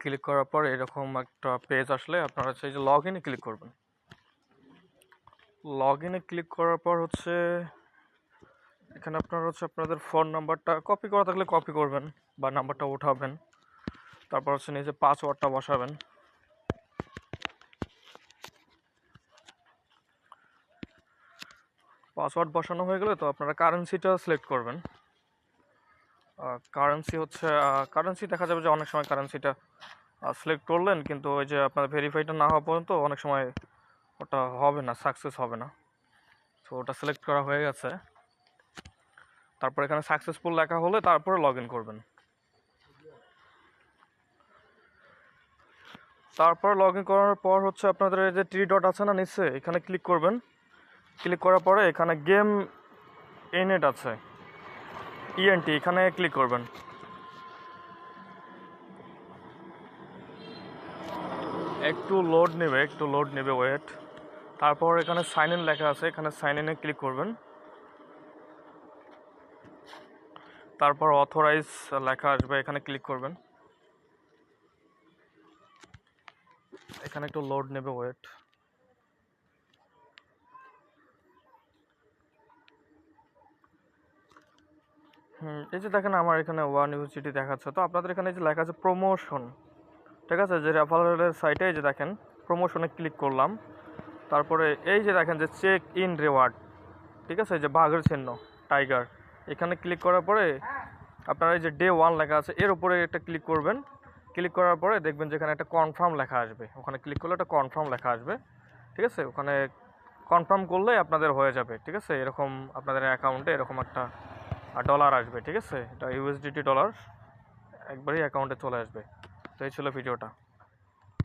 Click করার পর এরকম একটা পেজ আসলে আপনারা হচ্ছে এই যে লগ ইনে ক্লিক করবেন। লগ ইনে ক্লিক করার পর হচ্ছে এখানে আপনারা হচ্ছে আপনাদের ফোন নাম্বারটা কপি করা থাকলে কপি করবেন বা নাম্বারটা উঠাবেন। তারপর হচ্ছে নিজে পাসওয়ার্ডটা বসাবেন। পাসওয়ার্ড বসানো হয়ে গেলে তো আপনারা কারেন্সিটা সিলেক্ট করবেন। কারেন্সি দেখা যাবে যে অনেক সময় কারেন্সিটা সিলেক্ট করলেন, কিন্তু ওই যে আপনার ভেরিফাইটা না হওয়া পর্যন্ত অনেক সময় ওটা হবে না, সাকসেস হবে না। তো ওটা সিলেক্ট করা হয়ে গেছে। তারপর এখানে সাকসেসফুল লেখা হলে তারপরে লগ ইন করবেন। তারপর লগ ইন করার পর হচ্ছে আপনাদের এই যে 3 ডট আছে না নিচে, এখানে ক্লিক করবেন। ক্লিক করার পরে এখানে গেম ইনেট আছে, ইএনটি, এখানে ক্লিক করবেন। একটু লোড নেবে ওয়েট। তারপর এখানে সাইন ইন লেখা আছে, এখানে সাইন ইনে ক্লিক করবেন। তারপর অথরাইজ লেখা আসবে, এখানে ক্লিক করবেন। এখানে একটু লোড নেবে ওয়েট। এই যে দেখেন আমার এখানে ওয়ান ইউনিভার্সিটি দেখাচ্ছে। তো আপনাদের এখানে যে লেখা আছে প্রমোশন, ঠিক আছে, যে রেফারেলের সাইটে এই যে দেখেন প্রমোশনে ক্লিক করলাম। তারপরে এই যে দেখেন যে চেক ইন রিওয়ার্ড, ঠিক আছে, এই যে বাঘের চিহ্ন টাইগার, এখানে ক্লিক করার পরে আপনারা এই যে ডে 1 লেখা আছে এর উপরে একটা ক্লিক করবেন। ক্লিক করার পরে দেখবেন যে এখানে একটা কনফার্ম লেখা আসবে, ওখানে ক্লিক করলে একটা কনফার্ম লেখা আসবে, ঠিক আছে। ওখানে কনফার্ম করলেই আপনাদের হয়ে যাবে, ঠিক আছে। এরকম আপনাদের অ্যাকাউন্টে এরকম একটা ডলার আসবে, ঠিক আছে, এটা ইউএসডিটি ডলার একবারই অ্যাকাউন্টে চলে আসবে। তো এই ছিল ভিডিওটা।